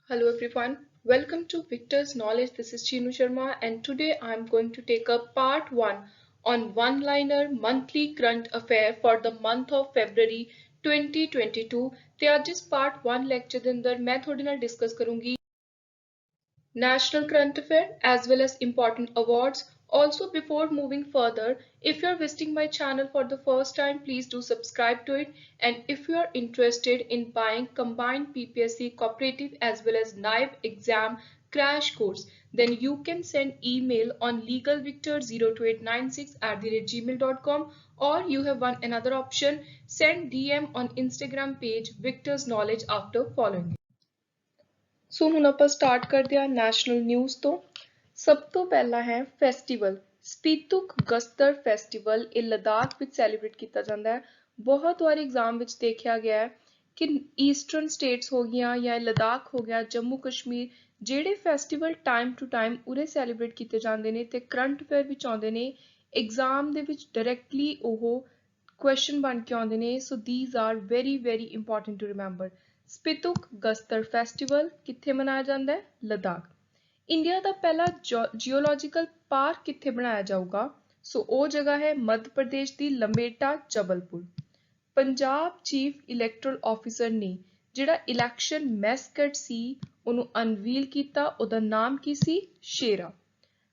Hello everyone, welcome to Victor's Knowledge. This is Chinu Sharma, and today I'm going to take up part 1 on one-liner monthly current affair for the month of February 2022। ਤੇ ਅੱਜ ਇਸ part 1 lecture ਦੇ ਅੰਦਰ ਮੈਂ ਤੁਹਾਡੇ ਨਾਲ discuss ਕਰੂੰਗੀ national current affair as well as important awards. Also, before moving further, if you are visiting my channel for the first time, please do subscribe to it. And if you are interested in buying combined PPSC cooperative as well as NIVE exam crash course, then you can send email on legalvictor02896@gmail.com, or you have one another option, send DM on Instagram page Victor's Knowledge after following it. ਸੋ ਹੁਣ ਆਪਾਂ start ਕਰਦੇ ਹਾਂ national news ਤੋਂ। ਸਭ ਤੋਂ ਪਹਿਲਾਂ ਹੈ festival ਸਪੀਤੁਕ Gustor festival. ਇਹ ਲਦਾਖ ਵਿੱਚ ਸੈਲੀਬ੍ਰੇਟ ਕੀਤਾ ਜਾਂਦਾ ਹੈ। ਬਹੁਤ ਵਾਰ ਐਗਜ਼ਾਮ ਵਿੱਚ ਦੇਖਿਆ ਗਿਆ ਹੈ ਕਿ ਈਸਟਰਨ ਸਟੇਟਸ ਹੋ ਗਈਆਂ ਜਾਂ ਲਦਾਖ ਹੋ ਗਿਆ, ਜੰਮੂ ਕਸ਼ਮੀਰ, ਜਿਹੜੇ ਫੈਸਟੀਵਲ ਟਾਈਮ ਟੂ ਟਾਈਮ ਉਰੇ ਸੈਲੀਬ੍ਰੇਟ ਕੀਤੇ ਜਾਂਦੇ ਨੇ ਤੇ ਕਰੰਟ ਅਫੇਅਰ ਵਿੱਚ ਆਉਂਦੇ ਨੇ, ਐਗਜ਼ਾਮ ਦੇ ਵਿੱਚ ਡਾਇਰੈਕਟਲੀ ਉਹ ਕੁਐਸਚਨ ਬਣ ਕੇ ਆਉਂਦੇ ਨੇ। So these are very very important to remember. Spituk Gustor festival ਕਿੱਥੇ ਮਨਾਇਆ ਜਾਂਦਾ ਹੈ? ਲਦਾਖ। ਇੰਡੀਆ ਦਾ ਪਹਿਲਾ ਜੀਓਲੋਜੀਕਲ ਪਾਰਕ ਕਿੱਥੇ ਬਣਾਇਆ ਜਾਊਗਾ? ਸੋ ਉਹ ਜਗ੍ਹਾ ਹੈ ਮੱਧ ਪ੍ਰਦੇਸ਼ ਦੀ Lameta Jabalpur. Punjab chief electoral officer ਨੇ ਜਿਹੜਾ ਇਲੈਕਸ਼ਨ ਮੈਸਕਟ ਸੀ ਉਹਨੂੰ ਅਨਵੀਲ ਕੀਤਾ, ਉਹਦਾ ਨਾਮ ਕੀ ਸੀ? ਸ਼ੇਰਾ।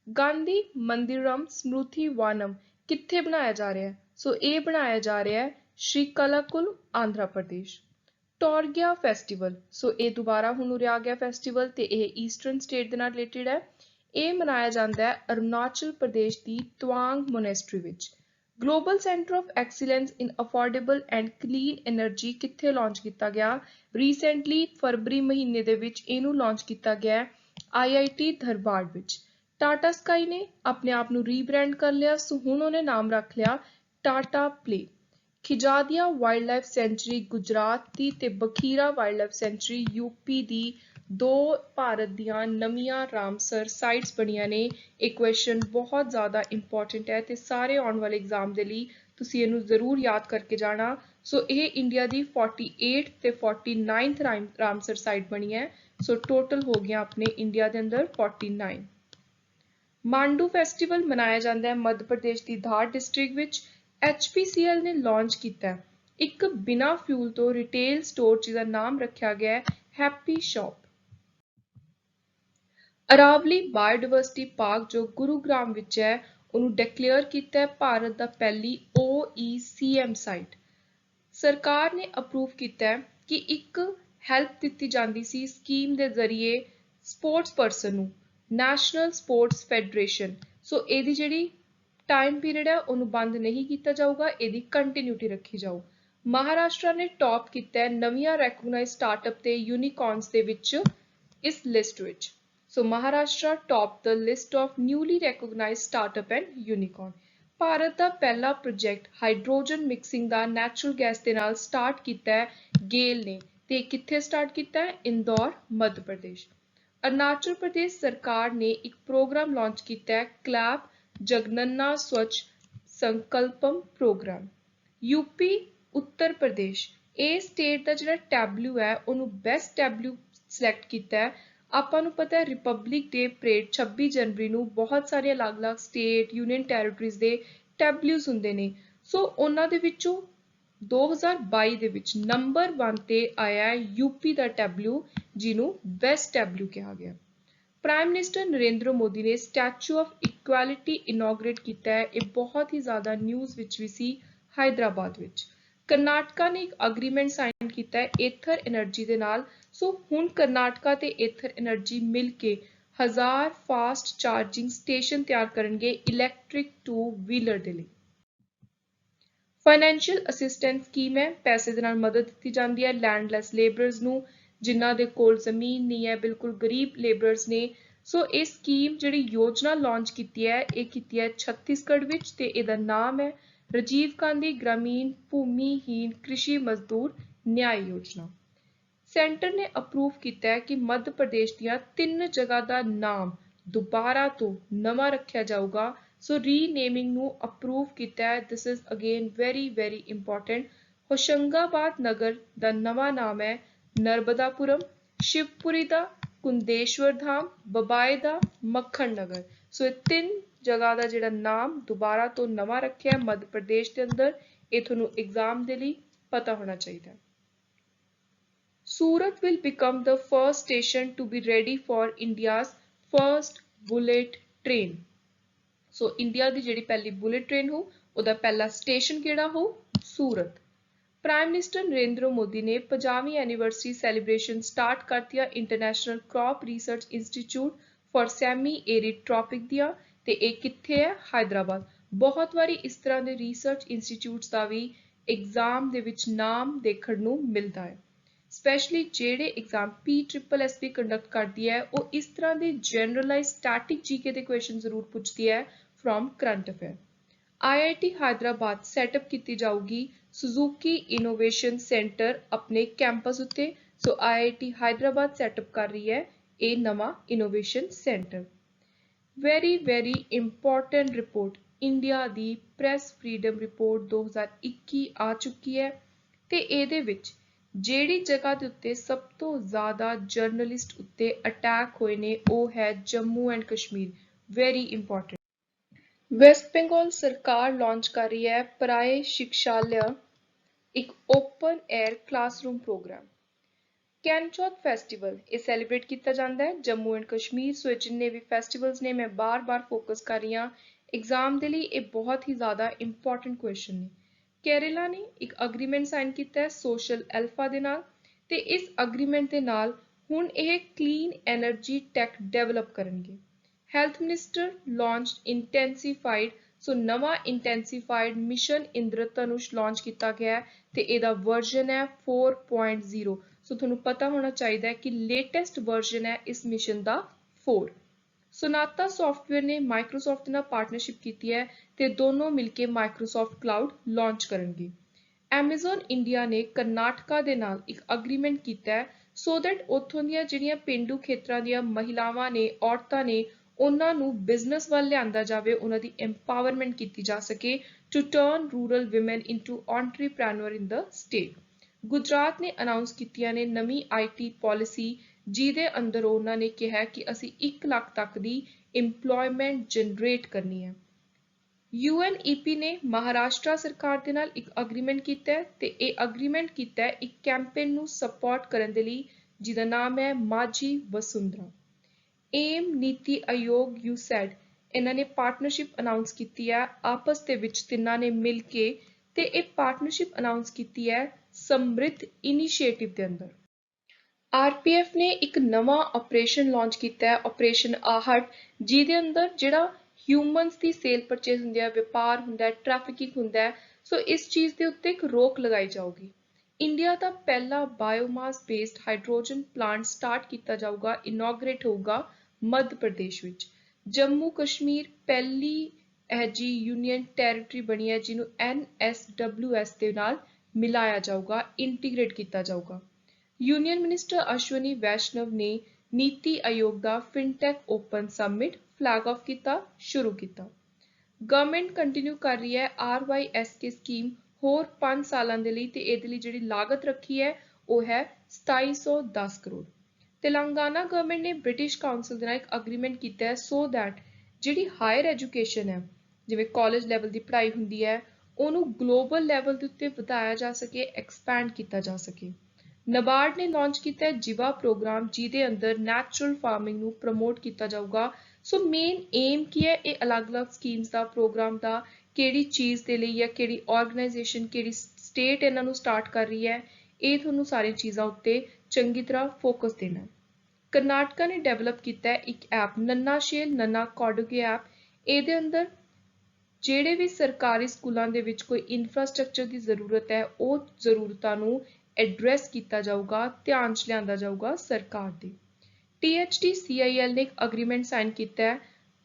ਗਾਂਧੀ ਮੰਦਿਰਮ ਸਮ੍ਰਿਤੀ ਵਨਮ ਕਿੱਥੇ ਬਣਾਇਆ ਜਾ ਰਿਹਾ ਹੈ? ਸੋ ਇਹ ਬਣਾਇਆ ਜਾ ਰਿਹਾ ਹੈ ਸ਼੍ਰੀ ਕਲਾਕੁਲ, ਆਂਧਰਾ ਪ੍ਰਦੇਸ਼। ਟੋਰਗਿਆ ਫੈਸਟੀਵਲ, ਸੋ ਇਹ ਦੁਬਾਰਾ ਹੁਣ ਉਰੇ ਆ ਗਿਆ ਫੈਸਟੀਵਲ ਤੇ ਇਹ ਈਸਟਰਨ ਸਟੇਟ ਦੇ ਨਾਲ ਰਿਲੇਟਡ ਹੈ। ਇਹ ਮਨਾਇਆ ਜਾਂਦਾ ਹੈ ਅਰੁਣਾਚਲ ਪ੍ਰਦੇਸ਼ ਦੀ ਤਵਾਂਗ ਮੋਨੈਸਟਰੀ ਵਿੱਚ। Global centre of excellence in affordable and clean energy ਕਿੱਥੇ ਲਾਂਚ ਕੀਤਾ ਗਿਆ? ਰੀਸੈਂਟਲੀ ਫਰਵਰੀ ਮਹੀਨੇ ਦੇ ਵਿੱਚ ਇਹਨੂੰ ਲਾਂਚ ਕੀਤਾ ਗਿਆ IIT ਧਰਵਾੜ ਵਿੱਚ। ਟਾਟਾ ਸਕਾਈ ਨੇ ਆਪਣੇ ਆਪ ਨੂੰ ਰੀਬ੍ਰਾਂਡ ਕਰ ਲਿਆ, ਸੋ ਹੁਣ ਉਹਨੇ ਨਾਮ ਰੱਖ ਲਿਆ Tata play. Khijadia wild life sanctuary Gujarat ਦੀ ਤੇ Bakhira wild life sanctuary UP ਦੀ ਦੋ ਭਾਰਤ ਦੀਆਂ ਨਵੀਆਂ ਰਾਮਸਰ ਸਾਈਟਸ ਬਣੀਆਂ ਨੇ। ਇਹ ਕੁਐਸਚਨ ਬਹੁਤ ਜ਼ਿਆਦਾ ਇੰਪੋਰਟੈਂਟ ਹੈ ਤੇ ਸਾਰੇ ਆਉਣ ਵਾਲੇ ਐਗਜ਼ਾਮ ਦੇ ਲਈ ਤੁਸੀਂ ਇਹਨੂੰ ਜ਼ਰੂਰ ਯਾਦ ਕਰਕੇ ਜਾਣਾ। ਸੋ ਇਹ ਇੰਡੀਆ ਦੀ 48th ਤੇ 49th ਰਾਮਸਰ ਸਾਈਟ ਬਣੀ ਹੈ। ਸੋ ਟੋਟਲ ਹੋ ਗਿਆ ਆਪਣੇ ਇੰਡੀਆ ਦੇ ਅੰਦਰ 49। ਮਾਂਡੂ ਫੈਸਟੀਵਲ ਮਨਾਇਆ ਜਾਂਦਾ ਹੈ ਮੱਧ ਪ੍ਰਦੇਸ਼ ਦੀ ਧਾਰ ਡਿਸਟ੍ਰਿਕਟ ਵਿੱਚ। HPCL ਨੇ ਲਾਂਚ ਕੀਤਾ ਇੱਕ ਬਿਨਾਂ ਫਿਊਲ ਤੋਂ ਰਿਟੇਲ ਸਟੋਰ ਜਿਹਦਾ ਨਾਮ ਰੱਖਿਆ ਗਿਆ ਹੈ happy shop. Aravalli biodiversity park ਜੋ ਗੁਰੂਗ੍ਰਾਮ ਵਿੱਚ ਹੈ ਉਹਨੂੰ ਡਿਕਲੇਅਰ ਕੀਤਾ ਹੈ ਭਾਰਤ ਦਾ ਪਹਿਲੀ OECM ਸਾਈਟ। ਸਰਕਾਰ ਨੇ ਅਪਰੂਵ ਕੀਤਾ ਹੈ ਕਿ ਇੱਕ ਹੈਲਪ ਦਿੱਤੀ ਜਾਂਦੀ ਸੀ ਸਕੀਮ ਦੇ ਜ਼ਰੀਏ ਸਪੋਰਟਸ ਪਰਸਨ ਨੂੰ, ਨੈਸ਼ਨਲ ਸਪੋਰਟਸ ਫੈਡਰੇਸ਼ਨ। ਸੋ ਇਹਦੀ ਜਿਹੜੀ ਟਾਈਮ ਪੀਰੀਅਡ ਹੈ ਉਹਨੂੰ ਬੰਦ ਨਹੀਂ ਕੀਤਾ ਜਾਊਗਾ, ਇਹਦੀ ਕੰਟੀਨਿਊਟੀ ਰੱਖੀ ਜਾਊ। ਮਹਾਰਾਸ਼ਟਰ ਨੇ ਟੌਪ ਕੀਤਾ ਹੈ ਨਵੀਆਂ ਰੈਕੋਗਨਾਈਜ਼ਡ ਸਟਾਰਟਅਪ ਤੇ ਯੂਨੀਕॉर्न्स ਦੇ ਵਿੱਚ ਇਸ ਲਿਸਟ ਵਿੱਚ। So Maharashtra top the list of newly recognised startup and unicorn. Bharat ਦਾ ਪਹਿਲਾ ਪ੍ਰੋਜੈਕਟ ਹਾਈਡਰੋਜਨ ਮਿਕਸਿੰਗ ਦਾ ਨੈਚੁਰਲ ਗੈਸ ਦੇ ਨਾਲ ਸਟਾਰਟ ਕੀਤਾ ਹੈ ਗੇਲ ਨੇ, ਤੇ ਕਿੱਥੇ ਸਟਾਰਟ ਕੀਤਾ ਹੈ? ਇੰਦੌਰ, ਮੱਧ ਪ੍ਰਦੇਸ਼। ਅਰੁਣਾਚਲ ਪ੍ਰਦੇਸ਼ ਸਰਕਾਰ ਨੇ ਇੱਕ ਪ੍ਰੋਗਰਾਮ ਲਾਂਚ ਕੀਤਾ ਹੈ ਕਲੈਪ ਜਗਨੰਨਾ ਸਵੱਛ ਸੰਕਲਪਮ ਪ੍ਰੋਗਰਾਮ। ਯੂਪੀ, ਉੱਤਰ ਪ੍ਰਦੇਸ਼, ਇਹ ਸਟੇਟ ਦਾ ਜਿਹੜਾ ਟੈਬਲੂ ਹੈ ਉਹਨੂੰ ਬੈਸਟ ਟੈਬਲੂ ਸਿਲੈਕਟ ਕੀਤਾ ਹੈ। ਆਪਾਂ ਨੂੰ ਪਤਾ ਹੈ ਰਿਪਬਲਿਕ ਡੇ ਪਰੇਡ 26 ਜਨਵਰੀ ਨੂੰ ਬਹੁਤ ਸਾਰੇ ਅਲੱਗ-ਅਲੱਗ ਸਟੇਟ ਯੂਨੀਅਨ ਟੈਰੀਟਰੀਜ਼ ਦੇ ਟੈਬਲੂਸ ਹੁੰਦੇ ਨੇ। ਸੋ ਉਹਨਾਂ ਦੇ ਵਿੱਚੋਂ 2022 ਦੇ ਵਿੱਚ ਨੰਬਰ 1 ਤੇ ਆਇਆ ਹੈ ਯੂਪੀ ਦਾ ਟੈਬਲੂ, ਜਿਹਨੂੰ ਬੈਸਟ ਟੈਬਲੂ ਕਿਹਾ ਗਿਆ। ਪ੍ਰਾਈਮ ਮਿਨਿਸਟਰ ਨਰਿੰਦਰ ਮੋਦੀ ਨੇ ਸਟੈਚੂ ਆਫ ਇਕੁਐਲਿਟੀ ਇਨੋਗਰੇਟ ਕੀਤਾ ਹੈ। ਇਹ ਬਹੁਤ ਹੀ ਜ਼ਿਆਦਾ ਨਿਊਜ਼ ਵਿੱਚ ਵੀ ਸੀ ਹੈਦਰਾਬਾਦ ਵਿੱਚ। ਕਰਨਾਟਕਾ ਨੇ ਇੱਕ ਅਗਰੀਮੈਂਟ ਸਾਈਨ ਕੀਤਾ ਹੈ ਏਥਰ એનર્ਜੀ ਦੇ ਨਾਲ। ਸੋ ਹੁਣ ਕਰਨਾਟਕਾ ਤੇ ਏਥਰ એનર્ਜੀ ਮਿਲ ਕੇ 1000 ਫਾਸਟ ਚਾਰਜਿੰਗ ਸਟੇਸ਼ਨ ਤਿਆਰ ਕਰਨਗੇ ਇਲੈਕਟ੍ਰਿਕ 2 ਵੀਲਰ ਦੇ ਲਈ। ਫਾਈਨੈਂਸ਼ੀਅਲ ਅਸਿਸਟੈਂਸ ਸਕੀਮ ਹੈ, ਪੈਸੇ ਦੇ ਨਾਲ ਮਦਦ ਦਿੱਤੀ ਜਾਂਦੀ ਹੈ ਲੈਂਡਲੈਸ ਲੇਬਰਰਸ ਨੂੰ ਜਿਨ੍ਹਾਂ ਦੇ ਕੋਲ ਜ਼ਮੀਨ ਨਹੀਂ ਹੈ, ਬਿਲਕੁਲ ਗਰੀਬ ਲੇਬਰਰਸ ਨੇ। ਸੋ ਇਹ ਸਕੀਮ ਜਿਹੜੀ ਯੋਜਨਾ ਲਾਂਚ ਕੀਤੀ ਹੈ ਇਹ ਕੀਤੀ ਹੈ ਛੱਤੀਸਗੜ੍ਹ ਵਿੱਚ ਤੇ ਇਹਦਾ ਨਾਮ ਹੈ ਰਾਜੀਵ ਗਾਂਧੀ ਗ੍ਰਾਮੀਣ ਭੂਮੀਹੀਨ ਕ੍ਰਿਸ਼ੀ ਮਜ਼ਦੂਰ ਨਿਆਂ ਯੋਜਨਾ। ਸੈਂਟਰ ਨੇ ਅਪਰੂਵ ਕੀਤਾ ਹੈ ਕਿ ਮੱਧ ਪ੍ਰਦੇਸ਼ ਦੀਆਂ 3 ਜਗ੍ਹਾ ਦਾ ਨਾਮ ਦੁਬਾਰਾ ਤੋਂ ਨਵਾਂ ਰੱਖਿਆ ਜਾਊਗਾ। ਸੋ ਰੀਨੇਮਿੰਗ ਨੂੰ ਅਪਰੂਵ ਕੀਤਾ ਹੈ। This is again very very important. Hoshangabad ਨਗਰ ਦਾ ਨਵਾਂ ਨਾਮ ਹੈ ਨਰਬਦਾਪੁਰਮ, ਸ਼ਿਵਪੁਰੀ ਦਾ कुंदेश्वर धाम, बबाए दा, मक्खन नगर। सो ये 3 जगह का जिहड़ा नाम दोबारा तो नवा रखिया मध्य प्रदेश के अंदर, ये तुहानू एग्जाम दे लई पता होना चाहिए। Surat will become the first station to be ready for India's first bullet train. So India ਦੀ ਜਿਹੜੀ ਪਹਿਲੀ बुलेट ट्रेन हो ਉਹਦਾ ਪਹਿਲਾ स्टेशन ਕਿਹੜਾ हो? सूरत। प्राइम मिनिस्टर नरेंद्र मोदी ने 50वीं एनिवर्सरी सैलीब्रेशन स्टार्ट कर दिया international crop research institute for semi arid tropic दिया ते ਇਹ ਕਿੱਥੇ ਹੈ? हैदराबाद। बहुत ਵਾਰੀ ਇਸ ਤਰ੍ਹਾਂ ਦੇ ਰਿਸਰਚ ਇੰਸਟੀਚਿਊਟਸ ਦਾ ਵੀ एग्जाम ਦੇ ਵਿੱਚ ਨਾਮ ਦੇਖਣ ਨੂੰ ਮਿਲਦਾ ਹੈ। ਸਪੈਸ਼ਲੀ ਜਿਹੜੇ एग्जाम PSSB कंडक्ट करती है वो इस तरह के जनरलाइज स्टैटिक जीके के क्वेश्चन जरूर पूछती है from current affair. IIT Hyderabad setup की जाऊगी सुजुकी इनोवेशन सेंटर अपने कैंपस उत्ते। सो IIT हैदराबाद सैटअप कर रही है ये नवा innovation centre. Very important report India दी प्रेस फ्रीडम रिपोर्ट 2021 आ चुकी है ते ਇਹਦੇ ਵਿੱਚ ਜਿਹੜੀ जगह के उत्ते सब तो ज़्यादा जर्नलिस्ट उत्ते अटैक होए ने वो है Jammu and Kashmir. Very important. West Bengal सरकार लॉन्च कर रही है पराए शिक्षालय एक ओपन एयर क्लासरूम प्रोग्राम। कैनचौथ फेस्टिवल ये सैलीब्रेट किया जाता है जम्मू एंड कश्मीर। सो जिन्ने भी फेस्टिवल्स ने मैं बार बार फोकस कर रही हाँ एग्जाम के लिए ये बहुत ही ज़्यादा इंपॉर्टेंट क्वेश्चन ने। केरला ने एक अग्रीमेंट साइन किया है सोशल एल्फा दे नाल ते इस अग्रीमेंट के नाल हुण यह क्लीन एनर्जी टैक डेवलप करेंगे। हेल्थ मिनिस्टर लॉन्च इंटेंसीफाइड सो नवा इंटेंसीफाइड मिशन इंद्रधनुष लॉन्च किया गया है ते इहदा वर्जन है 4.0। सो तुहानू पता होना चाहिए कि लेटेस्ट वर्जन है इस मिशन का 4। सोनाटा सॉफ्टवेयर ने माइक्रोसॉफ्ट नाल पार्टनरशिप की है ते दोनों मिलके माइक्रोसॉफ्ट क्लाउड लॉन्च करेंगे। एमेजॉन इंडिया ने कर्नाटका दे नाल एक अग्रीमेंट किया है सो दैट उत्थों दीयां जिहड़ियां पेंडू खेतरां दीयां महिलावां ने औरतां ने उन्हां नू बिजनेस वल लिआंदा जावे उन्हां दी एम्पावरमेंट की जा सके to turn rural women into entrepreneur in the state. Gujarat ने अनाउंस कीतियां ने नवी IT पॉलिसी जिहदे अंदर उन्हां ने कहा कि असी 1 लाख तक दी इंप्लॉयमेंट जनरेट करनी है। UNEP ने महाराष्ट्र सरकार दे नाल एक अग्रीमेंट किया है ते ये अग्रीमेंट किया है एक कैंपेन नू सपोर्ट करने दे लई जिहदा नाम है माझी वसुंधरा। एम नीति आयोग USAID इन्हां ने पार्टनरशिप अनाउंस की है आपस दे विच तिन्हां ने मिल के ते एक पार्टनरशिप अनाउंस की है समृद्ध इनिशिएटिव के अंदर। RPF ने एक नवा ऑपरेशन लॉन्च किया है ऑपरेशन आहट जिहदे अंदर जिहड़ा ह्यूमनस की सेल परचेज हुंदी है व्यापार हुंदा है ट्रैफिकिंग हुंदा है। सो इस चीज़ के उत्ते एक रोक लगाई जाऊगी। इंडिया का पहला biomass based hydrogen plant start किया जाऊगा इनॉग्रेट होगा मध्य प्रदेश विच। जम्मू कश्मीर पहली जी यूनियन टैरेटरी बनी है जिन्हों NSWS के नाल मिलाया जाऊगा इंटीग्रेट किया जाऊगा। यूनियन मिनिस्टर अश्विनी वैष्णव ने नीति आयोग का fintech open summit flag of किया शुरू किया। गवर्नमेंट कंटिन्यू कर रही है RYSK स्कीम होर 5 सालों के लिए ते इहदे लई जिहड़ी लागत रखी है वो है 2710 करोड़। तेलंगाना गवर्नमेंट ने ब्रिटिश काउंसिल दे नाल एक अग्रीमेंट किया है सो दैट जिहड़ी हायर एजुकेशन है जिवें कॉलेज लैवल की पढ़ाई हुंदी है उहनूं ग्लोबल लैवल के उत्ते वधाया जा सके एक्सपैंड किया जा सके। नबार्ड ने लॉन्च किया है जिवा प्रोग्राम जिहदे अंदर नैचुरल फार्मिंग नू प्रमोट किया जाऊगा। सो मेन एम की है ये अलग अलग स्कीम्स का प्रोग्राम का किहड़ी चीज़ के लिए या किहड़ी ऑर्गेनाइजेशन किहड़ी स्टेट इन्हां नू स्टार्ट कर रही है ये तुहानू सारी चीज़ां उत्ते चंगी तरह फोकस देना है। कर्नाटका ने डेवलप किया है एक ऐप नन्ना शेल नन्ना कॉडोगे ऐप। ਇਹਦੇ अंदर ਜਿਹੜੇ भी सरकारी स्कूलों ਦੇ ਵਿੱਚ कोई इंफ्रास्ट्रक्चर की जरूरत है वो ਜ਼ਰੂਰਤਾਂ ਨੂੰ एड्रैस किया जाऊगा ध्यान च लिया जाऊगा सरकार दे। THD CIL ने एक अग्रीमेंट साइन किया है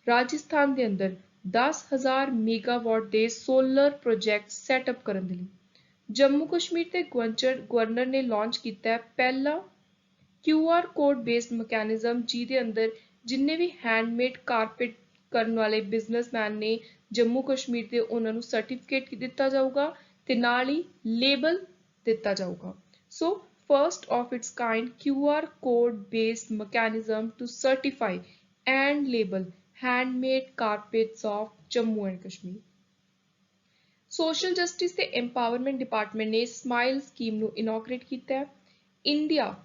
राजस्थान के अंदर 10,000 मेगावाट के सोलर प्रोजेक्ट सैटअप करने के लिए। जम्मू कश्मीर के गवर्नर ने लॉन्च किया है पहला QR कोड बेस्ड मैकेनिज्म जिहदे अंदर जिन्ने भी हैंडमेड कारपेट करने वाले बिजनेसमैन ने जम्मू कश्मीर के उन्होंने सर्टिफिकेट दिता जाऊगा ते नाल ही लेबल दिता जाऊगा। सो first of its kind QR code based mechanism to certify and label handmade carpets of Jammu and Kashmir. Social justice ਤੇ ਐਮਪਾਵਰਮੈਂਟ ਡਿਪਾਰਟਮੈਂਟ ਨੇ ਸਮਾਈਲ ਸਕੀਮ ਨੂੰ ਇਨੋਗਰੇਟ ਕੀਤਾ ਹੈ। ਇੰਡੀਆ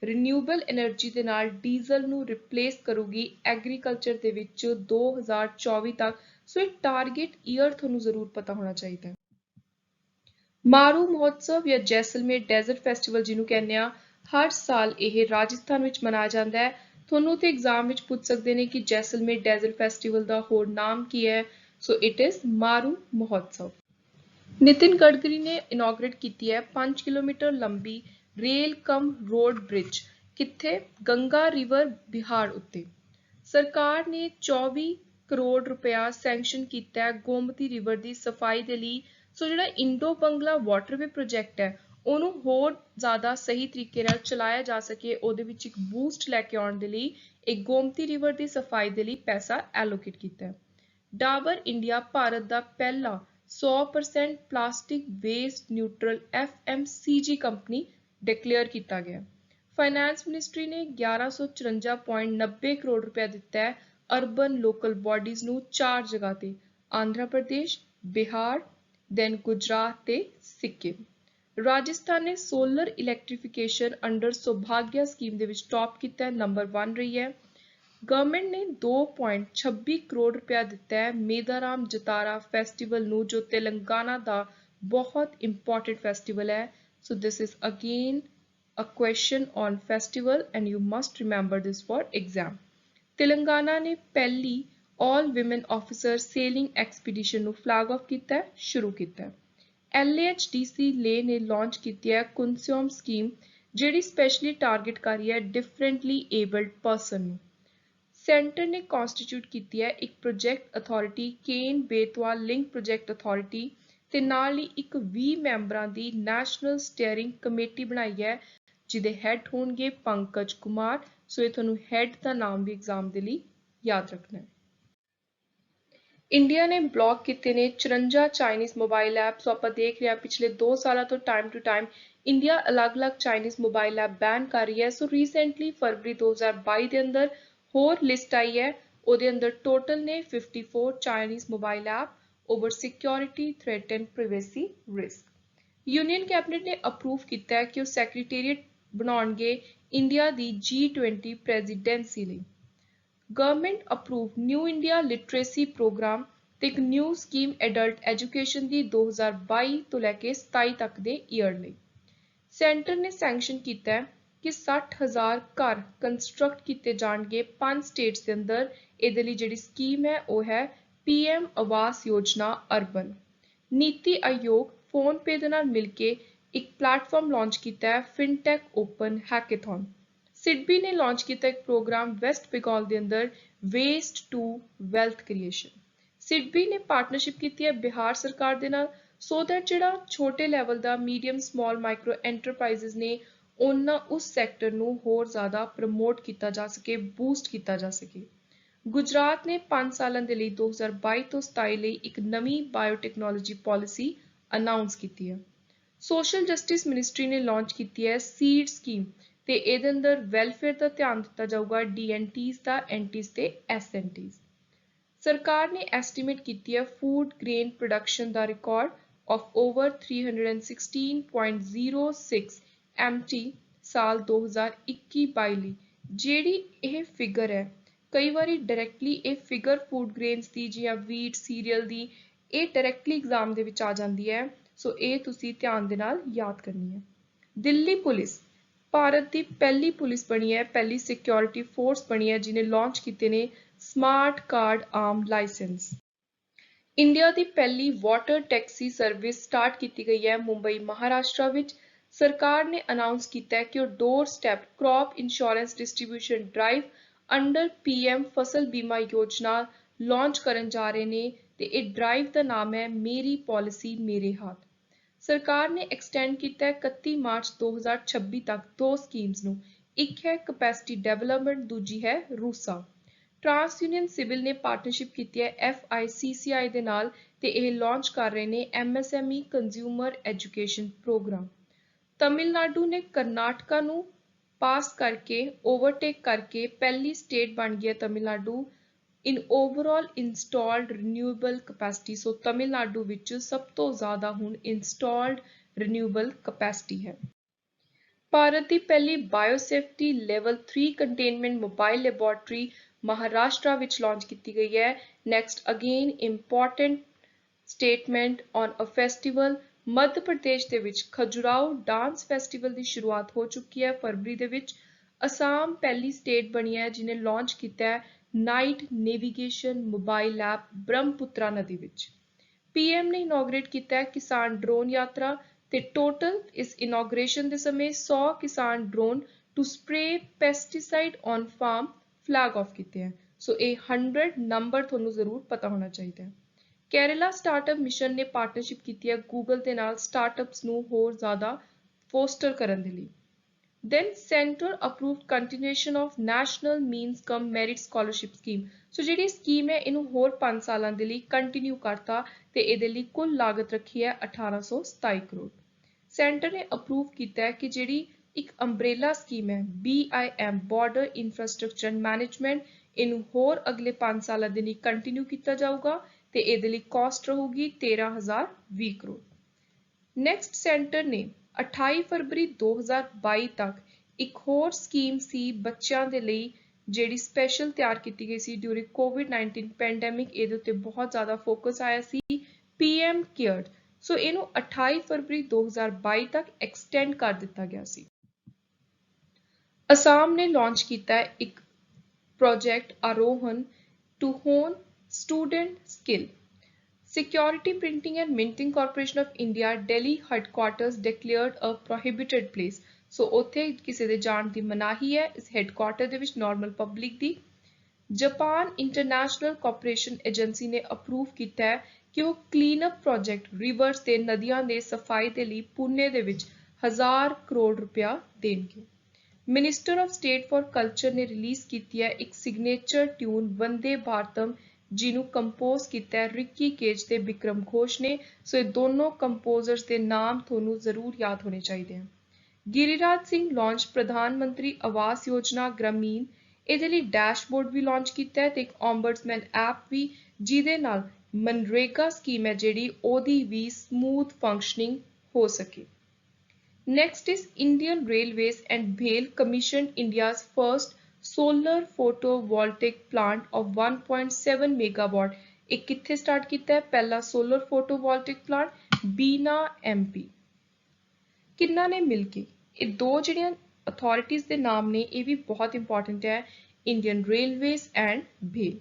ਰੀਨਿਊਏਬਲ એનર્ਜੀ ਦੇ ਨਾਲ ਡੀਜ਼ਲ ਨੂੰ ਰਿਪਲੇਸ ਕਰੂਗੀ ਐਗਰੀਕਲਚਰ ਦੇ ਵਿੱਚ 2024 ਤੱਕ। ਸੋ ਇਹ ਟਾਰਗੇਟ ਈਅਰ ਤੁਹਾਨੂੰ ਜ਼ਰੂਰ ਪਤਾ ਹੋਣਾ ਚਾਹੀਦਾ ਹੈ। ਮਾਰੂ ਮਹੋਤਸਵ ਜਾਂ ਜੈਸਲਮੇਰ ਡੈਜ਼ਰਟ ਫੈਸਟੀਵਲ ਜਿਹਨੂੰ ਕਹਿੰਦੇ ਆ, ਹਰ ਸਾਲ ਇਹ ਰਾਜਸਥਾਨ ਵਿੱਚ ਮਨਾਇਆ ਜਾਂਦਾ ਹੈ। ਤੁਹਾਨੂੰ ਤੇ ਐਗਜ਼ਾਮ ਵਿੱਚ ਪੁੱਛ ਸਕਦੇ ਨੇ ਕਿ ਜੈਸਲਮੇਰ ਡੈਜ਼ਰਟ ਫੈਸਟੀਵਲ ਦਾ ਹੋਰ ਨਾਮ ਕੀ ਹੈ। ਸੋ ਇਟ ਇਜ਼ ਮਾਰੂ ਮਹੋਤਸਵ। ਨਿਤਿਨ ਗਡਕਰੀ ਨੇ ਇਨੋਗਰੇਟ ਕੀਤੀ ਹੈ 5 ਕਿਲੋਮੀਟਰ ਲੰਬੀ ਰੇਲ ਕਮ ਰੋਡ ਬ੍ਰਿਜ। ਕਿੱਥੇ? ਗੰਗਾ ਰਿਵਰ ਬਿਹਾਰ ਉੱਤੇ। ਸਰਕਾਰ ਨੇ 24 ਕਰੋੜ ਰੁਪਇਆ ਸੈਂਕਸ਼ਨ ਕੀਤਾ ਹੈ ਗੋਮਤੀ ਰਿਵਰ ਦੀ ਸਫਾਈ ਦੇ ਲਈ। ਸੋ ਜਿਹੜਾ ਇੰਡੋ ਬੰਗਲਾ ਵਾਟਰਵੇ ਪ੍ਰੋਜੈਕਟ ਹੈ ਉਹਨੂੰ ਹੋਰ ਜ਼ਿਆਦਾ ਸਹੀ ਤਰੀਕੇ ਨਾਲ ਚਲਾਇਆ ਜਾ ਸਕੇ, ਉਹਦੇ ਵਿੱਚ ਇੱਕ ਬੂਸਟ ਲੈ ਕੇ ਆਉਣ ਦੇ ਲਈ ਇੱਕ ਗੋਮਤੀ ਰਿਵਰ ਦੀ ਸਫਾਈ ਦੇ ਲਈ ਪੈਸਾ ਐਲੋਕੇਟ ਕੀਤਾ ਹੈ। ਡਾਬਰ ਇੰਡੀਆ ਭਾਰਤ ਦਾ ਪਹਿਲਾ 100% plastic waste neutral FMCG company declare ਕੀਤਾ ਗਿਆ। ਫਾਈਨੈਂਸ ਮਿਨਿਸਟਰੀ ਨੇ 1154.90 ਕਰੋੜ ਰੁਪਏ ਦਿੱਤਾ ਹੈ ਅਰਬਨ ਲੋਕਲ ਬਾਡੀਜ਼ ਨੂੰ 4 ਜਗ੍ਹਾ ਤੇ, ਆਂਧਰਾ ਪ੍ਰਦੇਸ਼, ਬਿਹਾਰ, ਦੈਨ ਗੁਜਰਾਤ ਤੇ ਸਿੱਕਿਮ। ਰਾਜਸਥਾਨ ਨੇ ਸੋਲਰ ਇਲੈਕਟ੍ਰੀਫਿਕੇਸ਼ਨ ਅੰਡਰ ਸੌਭਾਗਿਆ ਸਕੀਮ ਦੇ ਵਿੱਚ ਟੌਪ ਕੀਤਾ ਹੈ, ਨੰਬਰ 1 ਰਹੀ ਹੈ। ਗਵਰਨਮੈਂਟ ਨੇ 2.26 ਕਰੋੜ ਰੁਪਇਆ ਦਿੱਤਾ ਹੈ ਮੇਦਾਰਾਮ ਜਤਾਰਾ ਫੈਸਟੀਵਲ ਨੂੰ, ਜੋ ਤੇਲੰਗਾਨਾ ਦਾ ਬਹੁਤ ਇੰਪੋਰਟੈਂਟ ਫੈਸਟੀਵਲ ਹੈ। So this is again a question on festival and you must remember this for exam. Telangana ਨੇ ਪਹਿਲੀ all women officer sailing expedition ਨੂੰ flag off ਕੀਤਾ ਹੈ, ਸ਼ੁਰੂ ਕੀਤਾ ਹੈ। LAHDC ਲੇ ਨੇ ਲਾਂਚ ਕੀਤੀ ਹੈ ਕੁਨਸਿਓਮ ਸਕੀਮ, ਜਿਹੜੀ ਸਪੈਸ਼ਲੀ ਟਾਰਗੇਟ ਕਰ ਰਹੀ ਹੈ ਡਿਫਰੈਂਟਲੀ ਏਬਲਡ ਪਰਸਨ ਨੂੰ। ਸੈਂਟਰ ਨੇ ਕਨਸਟੀਟਿਊਟ ਕੀਤੀ ਹੈ ਇੱਕ ਪ੍ਰੋਜੈਕਟ ਅਥਾਰਟੀ ਕੇਨ ਬੇਤਵਾ ਲਿੰਕ ਪ੍ਰੋਜੈਕਟ ਅਥਾਰਟੀ ਤੇ ਨਾਲ ਹੀ ਇੱਕ 20 ਮੈਂਬਰਾਂ ਦੀ ਨੈਸ਼ਨਲ ਸਟੀਅਰਿੰਗ ਕਮੇਟੀ ਬਣਾਈ ਹੈ ਜਿਹਦੇ ਹੈਡ ਹੋਣਗੇ ਪੰਕਜ ਕੁਮਾਰ। ਸੋ ਇਹ ਤੁਹਾਨੂੰ ਹੈਡ ਦਾ ਨਾਮ ਵੀ ਐਗਜ਼ਾਮ ਦੇ ਲਈ ਯਾਦ ਰੱਖਣਾ ਹੈ। ਇੰਡੀਆ ਨੇ ਬਲੌਕ ਕੀਤੇ ਨੇ 54 ਚਾਈਨੀਜ਼ ਮੋਬਾਈਲ ਐਪ। ਸੋ ਆਪਾਂ ਦੇਖ ਰਹੇ ਹਾਂ ਪਿਛਲੇ 2 ਸਾਲਾਂ ਤੋਂ ਟਾਈਮ ਟੂ ਟਾਈਮ ਇੰਡੀਆ ਅਲੱਗ-ਅਲੱਗ ਚਾਈਨੀਜ਼ ਮੋਬਾਈਲ ਐਪ ਬੈਨ ਕਰ ਰਹੀ ਹੈ। ਸੋ ਰੀਸੈਂਟਲੀ ਫਰਵਰੀ 2022 ਦੇ ਅੰਦਰ ਹੋਰ ਲਿਸਟ ਆਈ ਹੈ, ਉਹਦੇ ਅੰਦਰ ਟੋਟਲ ਨੇ 54 Chinese mobile app over security threat and privacy risk. Union cabinet ਨੇ ਅਪਰੂਵ ਕੀਤਾ ਹੈ ਕਿ ਉਹ ਸੈਕਟਰੀਏਟ ਬਣਾਉਣਗੇ ਇੰਡੀਆ ਦੀ G20 ਪ੍ਰੈਜ਼ੀਡੈਂਸੀ ਲਈ। Government approve new India literacy programme ਤੇ ਇੱਕ ਨਿਊ ਸਕੀਮ ਐਡਲਟ ਐਜੂਕੇਸ਼ਨ ਦੀ 2022 ਤੋਂ ਲੈ ਕੇ 27 ਤੱਕ ਦੇ ਈਅਰ ਲਈ। ਸੈਂਟਰ ਨੇ ਸੈਂਕਸ਼ਨ ਕੀਤਾ ਹੈ ਕਿ 60,000 ਘਰ ਕੰਸਟਰਕਟ ਕੀਤੇ ਜਾਣਗੇ 5 ਸਟੇਟਸ ਦੇ ਅੰਦਰ। ਇਹਦੇ ਲਈ ਜਿਹੜੀ ਸਕੀਮ ਹੈ ਉਹ ਹੈ PM ਆਵਾਸ ਯੋਜਨਾ ਅਰਬਨ। ਨੀਤੀ ਆਯੋਗ ਫੋਨਪੇ ਦੇ ਨਾਲ ਮਿਲ ਕੇ ਇੱਕ ਪਲੇਟਫਾਰਮ ਲਾਂਚ ਕੀਤਾ ਹੈ ਫਿਨਟੈਕ ਓਪਨ ਹੈਕੇਥਨ। ਸਿਡਬੀ ਨੇ ਲਾਂਚ ਕੀਤਾ ਇੱਕ ਪ੍ਰੋਗਰਾਮ ਵੈਸਟ ਬੰਗਾਲ ਦੇ ਅੰਦਰ waste to wealth creation. SIDBI ਨੇ ਪਾਰਟਨਰਸ਼ਿਪ ਕੀਤੀ ਹੈ ਬਿਹਾਰ ਸਰਕਾਰ ਦੇ ਨਾਲ ਸੋ ਦੈਟ ਜਿਹੜਾ ਛੋਟੇ ਲੈਵਲ ਦਾ ਮੀਡੀਅਮ ਸਮਾਲ ਮਾਈਕਰੋ ਐਂਟਰਪ੍ਰਾਈਜ਼ਸ ਨੇ ਉਹਨਾਂ ਉਸ ਸੈਕਟਰ ਨੂੰ ਹੋਰ ਜ਼ਿਆਦਾ ਪ੍ਰਮੋਟ ਕੀਤਾ ਜਾ ਸਕੇ, ਬੂਸਟ ਕੀਤਾ ਜਾ ਸਕੇ। ਗੁਜਰਾਤ ਨੇ 5 ਸਾਲਾਂ ਦੇ ਲਈ 2022 ਤੋਂ 27 ਲਈ ਇੱਕ ਨਵੀਂ ਬਾਇਓਟੈਕਨੋਲੋਜੀ ਪਾਲਿਸੀ ਅਨਾਉਂਸ ਕੀਤੀ ਹੈ। ਸੋਸ਼ਲ ਜਸਟਿਸ ਮਿਨਿਸਟਰੀ ਨੇ ਲਾਂਚ ਕੀਤੀ ਹੈ ਸੀਡ ਸਕੀਮ ਤੇ ਇਹਦੇ ਅੰਦਰ ਵੈਲਫੇਅਰ ਦਾ ਧਿਆਨ ਦਿੱਤਾ ਜਾਊਗਾ, DNTs ਦਾ, NTs ਤੇ SNTs। ਸਰਕਾਰ ਨੇ ਐਸਟੀਮੇਟ ਕੀਤੀ ਹੈ food grain production the record of over 316.06 MT ਸਾਲ 2021-22 ਲਈ। ਜਿਹੜੀ ਇਹ ਫਿਗਰ ਹੈ, ਕਈ ਵਾਰੀ ਡਾਇਰੈਕਟਲੀ ਇਹ ਫਿਗਰ ਫੂਡ ਗ੍ਰੇਨਸ ਦੀ ਜਾਂ ਵੀਟ ਸੀਰੀਅਲ ਦੀ ਇਹ ਡਾਇਰੈਕਟਲੀ ਐਗਜ਼ਾਮ ਦੇ ਵਿੱਚ ਆ ਜਾਂਦੀ ਹੈ। ਸੋ ਇਹ ਤੁਸੀਂ ਧਿਆਨ ਦੇ ਨਾਲ ਯਾਦ ਕਰਨੀ ਹੈ। ਦਿੱਲੀ ਪੁਲਿਸ ਭਾਰਤ ਦੀ ਪਹਿਲੀ ਪੁਲਿਸ ਬਣੀ ਹੈ, ਪਹਿਲੀ ਸਿਕਿਉਰਿਟੀ ਫੋਰਸ ਬਣੀ ਹੈ ਜਿਹਨੇ ਲਾਂਚ ਕੀਤੇ ਨੇ ਸਮਾਰਟ ਕਾਰਡ ਆਰਮ ਲਾਇਸੈਂਸ। ਇੰਡੀਆ ਦੀ ਪਹਿਲੀ ਵਾਟਰ ਟੈਕਸੀ ਸਰਵਿਸ ਸਟਾਰਟ ਕੀਤੀ ਗਈ ਹੈ ਮੁੰਬਈ ਮਹਾਰਾਸ਼ਟਰ ਵਿੱਚ। ਸਰਕਾਰ ਨੇ ਅਨਾਉਂਸ ਕੀਤਾ ਹੈ ਕਿ ਉਹ door step crop insurance distribution drive under PM ਫਸਲ ਬੀਮਾ ਯੋਜਨਾ ਲਾਂਚ ਕਰਨ ਜਾ ਰਹੇ ਨੇ ਤੇ ਇਹ ਡਰਾਈਵ ਦਾ ਨਾਮ ਹੈ ਮੇਰੀ ਪਾਲਿਸੀ ਮੇਰੇ ਹੱਥ। ਸਰਕਾਰ ਨੇ ਐਕਸਟੈਂਡ ਕੀਤਾ ਹੈ 31 ਮਾਰਚ 2026 ਤੱਕ 2 ਸਕੀਮਸ ਨੂੰ, ਇੱਕ ਹੈ ਕਪੈਸਿਟੀ ਡਿਵੈਲਪਮੈਂਟ, ਦੂਜੀ ਹੈ ਰੂਸਾ। ਟਰਾਂਸ ਯੂਨੀਅਨ ਸਿਵਲ ਨੇ ਪਾਰਟਨਰਸ਼ਿਪ ਕੀਤੀ ਹੈ FICCI ਦੇ ਨਾਲ ਤੇ ਇਹ ਲਾਂਚ ਕਰ ਰਹੇ ਨੇ MSME consumer education programme. Tamil Nadu ने कर्नाटका ਨੂੰ पास करके ओवरटेक करके पहली स्टेट बन गया Tamil Nadu in overall installed renewable capacity। सो तमिलनाडु ਵਿੱਚ ਸਭ ਤੋਂ ਜ਼ਿਆਦਾ ਹੁਣ installed renewable capacity ਹੈ। ਭਾਰਤ ਦੀ ਪਹਿਲੀ biosafety level 3 containment mobile laboratory Maharashtra ਵਿੱਚ ਲਾਂਚ ਕੀਤੀ ਗਈ ਹੈ। Next again important statement on a festival Madhya Pradesh ਦੇ ਵਿੱਚ ਖਜੁਰਾਓ ਡਾਂਸ ਫੈਸਟੀਵਲ ਦੀ ਸ਼ੁਰੂਆਤ ਹੋ ਚੁੱਕੀ ਹੈ ਫਰਵਰੀ ਦੇ ਵਿੱਚ। ਅਸਾਮ ਪਹਿਲੀ ਸਟੇਟ ਬਣੀ ਹੈ ਜਿਨੇ ਲਾਂਚ ਕੀਤਾ ਹੈ night navigation mobile app Brahmaputra ਨਦੀ ਵਿੱਚ। ਪੀਐਮ ਨੇ ਇਨੋਗ੍ਰੇਟ ਕੀਤਾ ਹੈ ਕਿਸਾਨ ਡਰੋਨ ਯਾਤਰਾ ਤੇ ਟੋਟਲ ਇਸ ਇਨੋਗ੍ਰੇਸ਼ਨ ਦੇ ਸਮੇਂ 100 ਕਿਸਾਨ drone to spray pesticide on farm flag off ਕੀਤੇ ਹਨ। ਸੋ ਇਹ 100 ਨੰਬਰ ਤੁਹਾਨੂੰ ਜ਼ਰੂਰ ਪਤਾ ਹੋਣਾ ਚਾਹੀਦਾ ਹੈ। ਕੇਰਲਾ ਸਟਾਰਟਅਪ ਮਿਸ਼ਨ ਨੇ ਪਾਰਟਨਰਸ਼ਿਪ ਕੀਤੀ ਹੈ ਗੂਗਲ ਦੇ ਨਾਲ ਸਟਾਰਟਅਪਸ ਨੂੰ ਹੋਰ ਜ਼ਿਆਦਾ ਫੋਸਟਰ ਕਰਨ ਦੇ ਲਈ। Then center approved continuation of national means cum merit scholarship scheme। ਸੋ ਜਿਹੜੀ ਸਕੀਮ ਹੈ ਇਹਨੂੰ ਹੋਰ 5 ਸਾਲਾਂ ਦੇ ਲਈ ਕੰਟੀਨਿਊ ਕਰਤਾ ਤੇ ਇਹਦੇ ਲਈ ਕੁੱਲ ਲਾਗਤ ਰੱਖੀ ਹੈ 1827 ਕਰੋੜ। ਸੈਂਟਰ ਨੇ ਅਪਰੂਵ ਕੀਤਾ ਹੈ ਕਿ ਜਿਹੜੀ ਇੱਕ ਅੰਬ੍ਰੇਲਾ ਸਕੀਮ ਹੈ BIM ਬਾਰਡਰ ਇੰਫਰਾਸਟ੍ਰਕਚਰ ਮੈਨੇਜਮੈਂਟ ਇਹਨੂੰ ਹੋਰ ਅਗਲੇ 5 ਸਾਲਾਂ ਦੇ ਲਈ ਕੰਟੀਨਿਊ ਕੀਤਾ ਜਾਊਗਾ ਤੇ ਇਹਦੇ ਲਈ ਕਾਸਟ ਰਹੂਗੀ 13,020 ਕਰੋੜ। ਨੈਕਸਟ ਸੈਂਟਰ ਨੇ 28 ਫਰਵਰੀ 2022 ਤੱਕ ਇੱਕ ਹੋਰ ਸਕੀਮ ਸੀ ਬੱਚਿਆਂ ਦੇ ਲਈ ਜਿਹੜੀ ਸਪੈਸ਼ਲ ਤਿਆਰ ਕੀਤੀ ਗਈ ਸੀ ਡਿਊਰਿੰਗ ਕੋਵਿਡ-19 ਪੈਂਡੈਮਿਕ। ਇਹਦੇ ਉੱਤੇ ਬਹੁਤ ਜ਼ਿਆਦਾ ਫੋਕਸ ਆਇਆ ਸੀ PM ਕੇਅਰਡ। ਸੋ ਇਹਨੂੰ 28 ਫਰਵਰੀ 2022 ਤੱਕ ਐਕਸਟੈਂਡ ਕਰ ਦਿੱਤਾ ਗਿਆ ਸੀ। ਅਸਾਮ ਨੇ ਲਾਂਚ ਕੀਤਾ ਹੈ ਇੱਕ ਪ੍ਰੋਜੈਕਟ ਆਰੋਹਨ ਟੂ ਹੋਨ student skill. Security Printing and Minting Corporation of India Delhi headquarters declared a prohibited place। ਸੋ ਉੱਥੇ ਕਿਸੇ ਦੇ ਜਾਣ ਦੀ ਮਨਾਹੀ ਹੈ ਇਸ ਹੈੱਡਕੁਆਰਟਰ ਦੇ ਵਿੱਚ ਨਾਰਮਲ ਪਬਲਿਕ ਦੀ। ਜਾਪਾਨ ਇੰਟਰਨੈਸ਼ਨਲ ਕੋਆਪਰੇਸ਼ਨ ਏਜੰਸੀ ਨੇ ਅਪਰੂਵ ਕੀਤਾ ਹੈ ਕਿ ਉਹ ਕਲੀਨ ਅਪ ਪ੍ਰੋਜੈਕਟ ਰਿਵਰਸ ਤੇ ਨਦੀਆਂ ਦੇ ਸਫਾਈ ਦੇ ਲਈ ਪੁਣੇ ਦੇ ਵਿੱਚ 1000 ਕਰੋੜ ਰੁਪਇਆ ਦੇਣਗੇ। Minister of state for culture ਨੇ ਰਿਲੀਜ਼ ਕੀਤੀ ਹੈ ਇੱਕ ਸਿਗਨੇਚਰ ਟਿਊਨ ਵੰਦੇ ਭਾਰਤਮ ਜਿਹਨੂੰ ਕੰਪੋਜ਼ ਕੀਤਾ ਹੈ ਰਿੱਕੀ ਕੇਜ ਤੇ ਵਿਕਰਮ ਘੋਸ਼ ਨੇ। ਸੋ ਇਹ ਦੋਨੋਂ ਕੰਪੋਜ਼ਰਸ ਦੇ ਨਾਮ ਤੁਹਾਨੂੰ ਜ਼ਰੂਰ ਯਾਦ ਹੋਣੇ ਚਾਹੀਦੇ ਹਨ। ਗਿਰੀਰਾਜ ਸਿੰਘ ਲਾਂਚ ਪ੍ਰਧਾਨ ਮੰਤਰੀ ਆਵਾਸ ਯੋਜਨਾ ਗ੍ਰਾਮੀਣ। ਇਹਦੇ ਲਈ ਡੈਸ਼ਬੋਰਡ ਵੀ ਲਾਂਚ ਕੀਤਾ ਹੈ ਤੇ ਇੱਕ ਓਮਬਡਸਮੈਨ ਐਪ ਵੀ ਜਿਹਦੇ ਨਾਲ ਮਨਰੇਗਾ ਸਕੀਮ ਹੈ ਜਿਹੜੀ ਉਹਦੀ ਵੀ ਸਮੂਥ ਫੰਕਸ਼ਨਿੰਗ ਹੋ ਸਕੇ। Next is Indian Railways and BHEL commissioned India's first solar photovoltaic plant of 1.7 megawatt। ਇਹ ਕਿੱਥੇ ਸਟਾਰਟ ਕੀਤਾ ਹੈ ਪਹਿਲਾ solar photovoltaic plant ਬੀਨਾ MP। ਕਿੰਨਾ ਨੇ ਮਿਲ ਕੇ ਇਹ ਦੋ ਜਿਹੜੀਆਂ ਅਥਾਰਟੀਜ਼ ਦੇ ਨਾਮ ਨੇ ਇਹ ਵੀ ਬਹੁਤ ਇੰਪੋਰਟੈਂਟ ਹੈ Indian Railways and BHEL।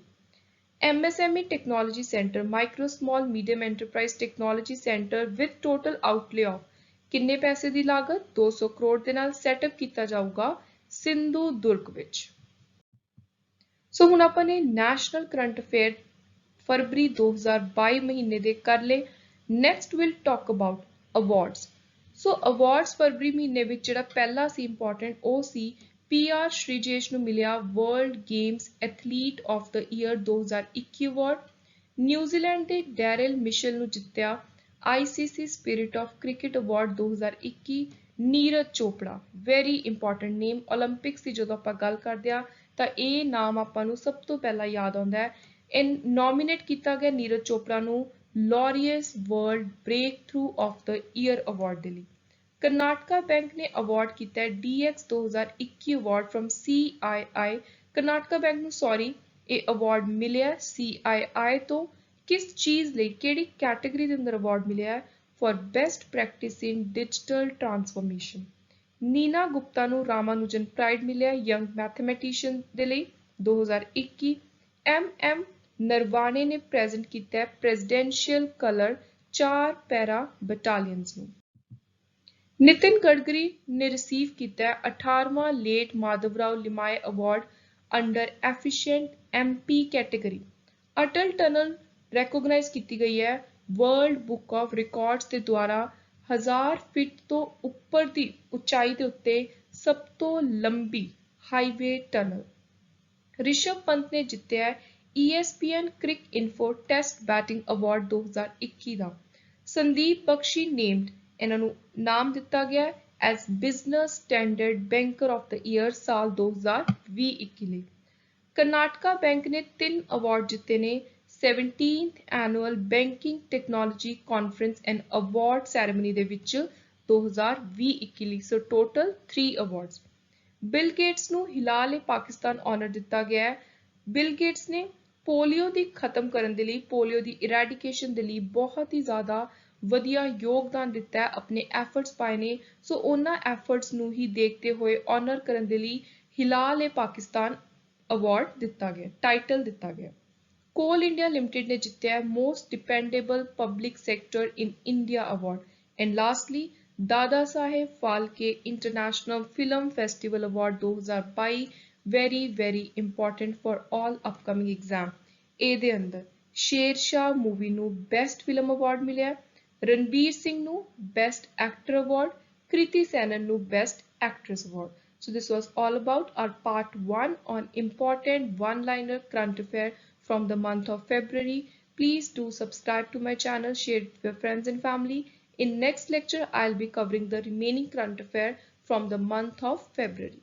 MSME Technology Center Micro Small Medium Enterprise Technology Center with total outlay of ਕਿੰਨੇ ਪੈਸੇ ਦੀ ਲਾਗਤ 200 ਕਰੋੜ ਦੇ ਨਾਲ ਸੈਟਅਪ ਕੀਤਾ ਜਾਊਗਾ ਸਿੰਧੂ ਦੁਰਗ ਵਿੱਚ। ਸੋ ਹੁਣ ਆਪਾਂ ਨੇ ਨੈਸ਼ਨਲ ਕਰੰਟ ਅਫੇਅਰ ਫਰਵਰੀ 2022 ਮਹੀਨੇ ਦੇ ਕਰ ਲਏ। Next will talk about awards. So awards ਫਰਵਰੀ ਮਹੀਨੇ ਵਿੱਚ ਜਿਹੜਾ ਪਹਿਲਾ ਸੀ ਇੰਪੋਰਟੈਂਟ ਉਹ ਸੀ PR ਸ਼੍ਰੀਜੇਸ਼ ਨੂੰ ਮਿਲਿਆ world games athlete of the year 2021 award. New Zealand ਦੇ ਡੈਰਲ ਮਿਸ਼ਲ ਨੂੰ ਜਿੱਤਿਆ ICC spirit of cricket award 2021। Neeraj Chopra very important name Olympics ਦੀ ਜਦੋਂ ਆਪਾਂ ਗੱਲ ਕਰਦੇ ਆ ਤਾਂ ਇਹ ਨਾਮ ਆਪਾਂ ਨੂੰ ਸਭ ਤੋਂ ਪਹਿਲਾਂ ਯਾਦ ਆਉਂਦਾ ਹੈ। ਇਹ ਨੋਮੀਨੇਟ ਕੀਤਾ ਗਿਆ ਨੀਰਜ ਚੋਪੜਾ ਨੂੰ Laureus world breakthrough of the year award ਦੇ ਲਈ। ਕਰਨਾਟਕਾ ਬੈਂਕ ਨੇ ਅਵਾਰਡ ਕੀਤਾ ਹੈ DX 2021 award from CII। Karnataka Bank ਨੂੰ ਇਹ ਅਵਾਰਡ ਮਿਲਿਆ CII ਤੋਂ ਕਿਸ ਚੀਜ਼ ਲਈ ਕਿਹੜੀ ਕੈਟਾਗਰੀ ਦੇ ਅੰਦਰ ਅਵਾਰਡ ਮਿਲਿਆ ਹੈ for best practice in digital transformation. Neena Gupta ਨੂੰ ਰਾਮਾਨੁਜਨ ਪ੍ਰਾਈਡ ਮਿਲਿਆ ਯੰਗ ਮੈਥਮੈਟੀਸ਼ੀਅਨ ਦੇ ਲਈ 2021। MM ਨਰਵਾਣੇ ਨੇ ਪ੍ਰੈਜ਼ੈਂਟ ਕੀਤਾ ਹੈ ਪ੍ਰੈਜ਼ੀਡੈਂਸ਼ੀਅਲ ਕਲਰ 4 ਪੈਰਾ ਬਟਾਲੀਅਨਸ ਨੂੰ। ਨਿਤਿਨ ਗਡਕਰੀ ਨੇ ਰਿਸੀਵ ਕੀਤਾ ਹੈ 18ਵਾਂ late Madhavrao Limaye award under efficient MP category. Atal tunnel recognise ਕੀਤੀ ਗਈ ਹੈ ਵਰਲਡ ਬੁੱਕ ਆਫ ਰਿਕਾਰਡਸ ਦੇ ਦੁਆਰਾ 1000 ਫੀਟ ਤੋਂ ਉੱਪਰ ਦੀ ਉਚਾਈ ਦੇ ਉੱਤੇ ਸਭ ਤੋਂ ਲੰਬੀ ਹਾਈਵੇ ਟਨਲ। ਰਿਸ਼ਭ ਪੰਤ ਨੇ ਜਿੱਤਿਆ ESPN creek info test batting award 2021 ਦਾ। ਸੰਦੀਪ ਬਖਸ਼ੀ ਨੇਮਡ ਇਹਨਾਂ ਨੂੰ ਨਾਮ ਦਿੱਤਾ ਗਿਆ as business standard banker of the year ਸਾਲ 2020-21 ਲਈ। ਕਰਨਾਟਕਾ ਬੈਂਕ ਨੇ 3 ਅਵਾਰਡ ਜਿੱਤੇ ਨੇ 17th annual banking technology conference and award ceremony ਦੇ ਵਿੱਚ 2020-21 ਲਈ। ਸੋ ਟੋਟਲ 3 ਅਵਾਰਡਸ। ਬਿਲ ਗੇਟਸ ਨੂੰ ਹਿਲਾਲ ਪਾਕਿਸਤਾਨ ਆਨਰ ਦਿੱਤਾ ਗਿਆ ਹੈ। ਬਿਲ ਗੇਟਸ ਨੇ ਪੋਲੀਓ ਦੀ ਖਤਮ ਕਰਨ ਦੇ ਲਈ, ਪੋਲੀਓ ਦੀ ਇਰੈਡੀਕੇਸ਼ਨ ਦੇ ਲਈ ਬਹੁਤ ਹੀ ਜ਼ਿਆਦਾ ਵਧੀਆ ਯੋਗਦਾਨ ਦਿੱਤਾ ਹੈ, ਆਪਣੇ ਐਫਰਟਸ ਪਾਏ ਨੇ। ਸੋ ਉਹਨਾਂ ਐਫਰਟਸ ਨੂੰ ਹੀ ਦੇਖਦੇ ਹੋਏ ਆਨਰ ਕਰਨ ਦੇ ਲਈ ਹਿਲਾਲ ਪਾਕਿਸਤਾਨ ਅਵਾਰਡ ਦਿੱਤਾ ਗਿਆ, ਟਾਈਟਲ ਦਿੱਤਾ ਗਿਆ। ਕੋਲ ਇੰਡੀਆ ਲਿਮਟਿਡ ਨੇ ਜਿੱਤਿਆ most dependable public sector in India award. And lastly Dada Saheb Phalke international film festival award 2022 very important for all upcoming exam. ਇਹਦੇ ਅੰਦਰ ਸ਼ੇਰਸ਼ਾਹ ਮੂਵੀ ਨੂੰ ਬੈਸਟ ਫਿਲਮ ਅਵਾਰਡ ਮਿਲਿਆ, ਰਣਬੀਰ ਸਿੰਘ ਨੂੰ best actor award, Kriti Sanon ਨੂੰ best actress award. So this was all about our part 1 on important one-liner current affair from the month of February. Please do subscribe to my channel, share it with your friends and family. In next lecture, I'll be covering the remaining current affair from the month of February.